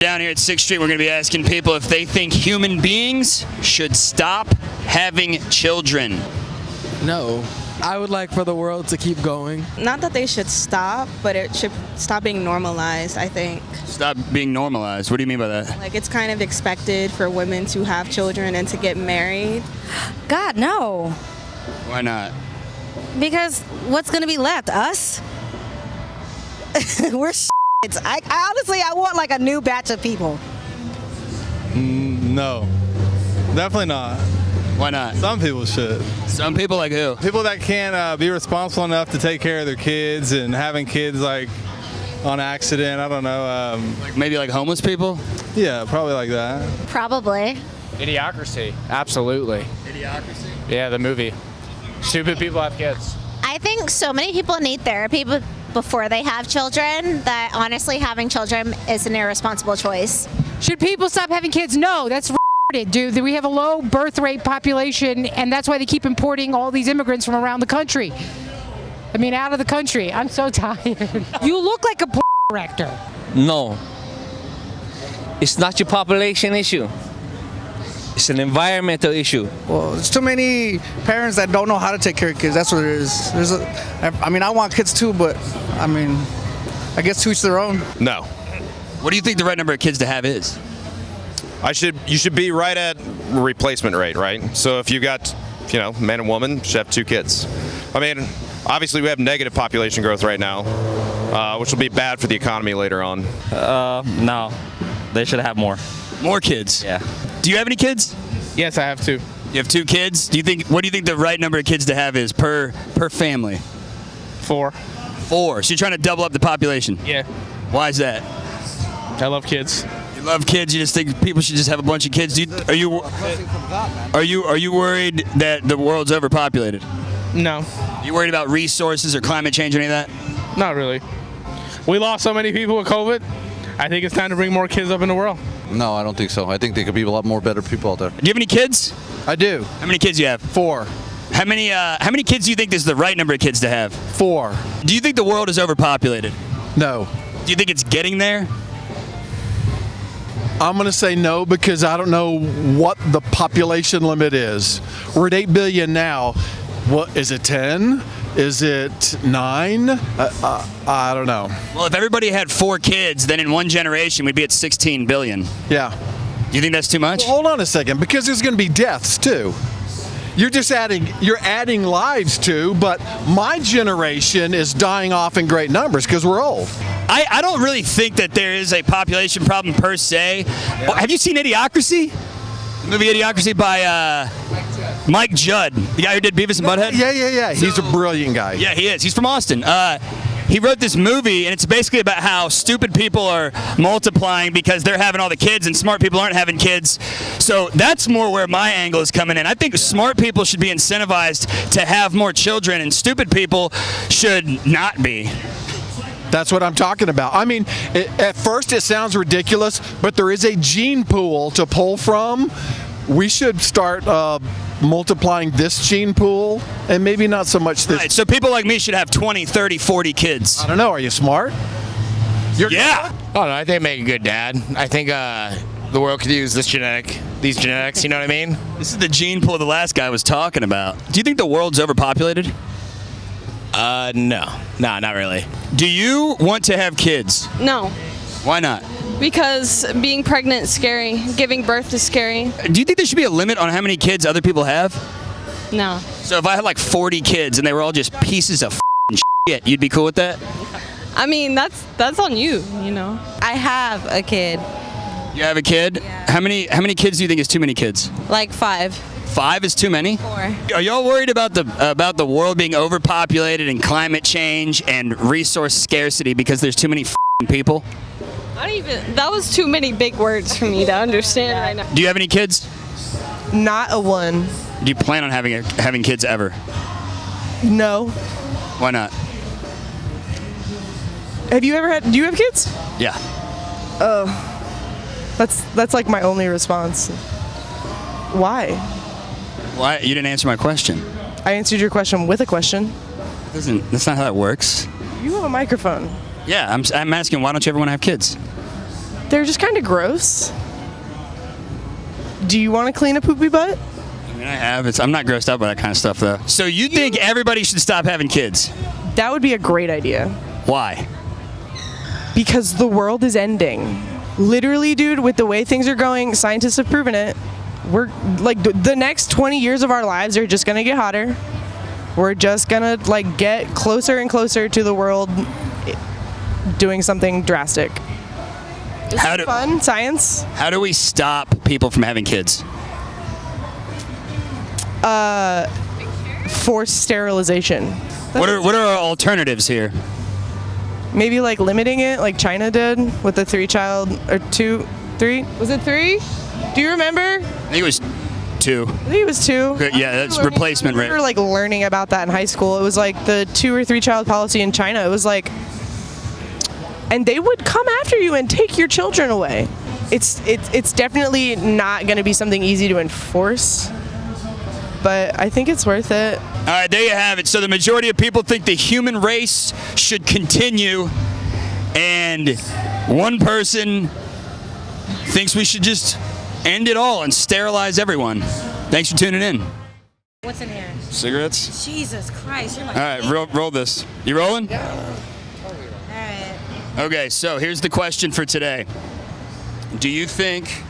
Down here at 6th Street, we're going to be asking people if they think human beings should stop having children. No. I would like for the world to keep going. Not that they should stop, but it should stop being normalized, I think. Stop being normalized. What do you mean by that? Like, it's kind of expected for women to have children and to get married. God, no. Why not? Because what's going to be left? Us? We're I honestly, I want like a new batch of people. No, definitely not. Why not? Some people should. Some people, like who? People that can't be responsible enough to take care of their kids and having kids like on accident. I don't know. Maybe like homeless people? Yeah, probably like that. Probably. Idiocracy. Absolutely. Idiocracy? Yeah, the movie. Stupid people have kids. I think so many people need therapy before they have children that honestly having children is an irresponsible choice. Should people stop having kids? No, that's retarded, dude. We have a low birth rate population, and that's why they keep importing all these immigrants from around the country. I mean, out of the country. I'm so tired. You look like a director. No. It's not your population issue. It's an environmental issue. Well, there's too many parents that don't know how to take care of kids. That's what it is. I want kids too, but I guess to each their own. No. What do you think the right number of kids to have is? You should be right at replacement rate, right? So if you got, man and woman, should have 2 kids. I mean, obviously we have negative population growth right now, which will be bad for the economy later on. No. They should have more. More kids? Yeah. Do you have any kids? Yes, I have 2. You have 2 kids? What do you think the right number of kids to have is per family? 4. 4. So you're trying to double up the population? Yeah. Why is that? I love kids. You love kids. You just think people should just have a bunch of kids. Are you worried that the world's overpopulated? No. You worried about resources or climate change or any of that? Not really. We lost so many people with COVID. I think it's time to bring more kids up in the world. No, I don't think so. I think there could be a lot more better people out there. Do you have any kids? I do. How many kids do you have? 4. How many kids do you think is the right number of kids to have? 4. Do you think the world is overpopulated? No. Do you think it's getting there? I'm going to say no because I don't know what the population limit is. We're at 8 billion now. What is it, 10? Is it 9? I don't know. Well, if everybody had 4 kids, then in one generation we'd be at 16 billion. Yeah. Do you think that's too much? Well, hold on a second, because there's going to be deaths too. You're adding lives too, but my generation is dying off in great numbers because we're old. I don't really think that there is a population problem per se. Yeah. Have you seen Idiocracy? The movie Idiocracy by Mike Judd, the guy who did Beavis and Butthead? Yeah. He's a brilliant guy. Yeah, he is. He's from Austin. He wrote this movie, and it's basically about how stupid people are multiplying because they're having all the kids, and smart people aren't having kids. So that's more where my angle is coming in. I think smart people should be incentivized to have more children, and stupid people should not be. That's what I'm talking about. I mean, at first it sounds ridiculous, but there is a gene pool to pull from. We should start multiplying this gene pool and maybe not so much this. Right, so people like me should have 20, 30, 40 kids. I don't know. Are you smart? Yeah. I don't know. I think make a good dad. I think the world could use these genetics, you know what I mean? This is the gene pool the last guy was talking about. Do you think the world's overpopulated? No, not really. Do you want to have kids? No, Why not? because being pregnant is scary. Giving birth is scary. Do you think there should be a limit on how many kids other people have? No. So if I had like 40 kids and they were all just pieces of shit, you'd be cool with that? I mean, that's on you, I have a kid, You have a kid? Yeah. How many kids do you think is too many kids? like 5. 5 is too many? 4. Are y'all worried about the world being overpopulated and climate change and resource scarcity because there's too many people? That was too many big words for me to understand right now. Do you have any kids? Not a 1. Do you plan on having kids ever? No. Why not? Do you have kids? Yeah. That's like my only response. Why? Why? You didn't answer my question. I answered your question with a question. That's not how that works. You have a microphone. Yeah, I'm asking why don't you ever want to have kids? They're just kind of gross. Do you want to clean a poopy butt? I mean, I have. I'm not grossed out by that kind of stuff, though. So you think everybody should stop having kids? That would be a great idea. Why? Because the world is ending. Literally, dude, with the way things are going, scientists have proven it. We're like the next 20 years of our lives are just gonna get hotter. We're just gonna like get closer and closer to the world doing something drastic. It's fun science. How do we stop people from having kids? Forced sterilization. What are our alternatives here? Maybe like limiting it, like China did with the 3? Was it 3? Do you remember? I think it was 2. I think it was 2. Yeah, that's replacement rate. We were like learning about that in high school. It was like the 2 or 3 child policy in China. It was like, and they would come after you and take your children away. It's definitely not going to be something easy to enforce, but I think it's worth it. All right, there you have it. So the majority of people think the human race should continue, and one person thinks we should just end it all and sterilize everyone. Thanks for tuning in. What's in here? Cigarettes? Jesus Christ, you're All right, roll this. You rolling? Yeah. All right. Okay, so here's the question for today. Do you think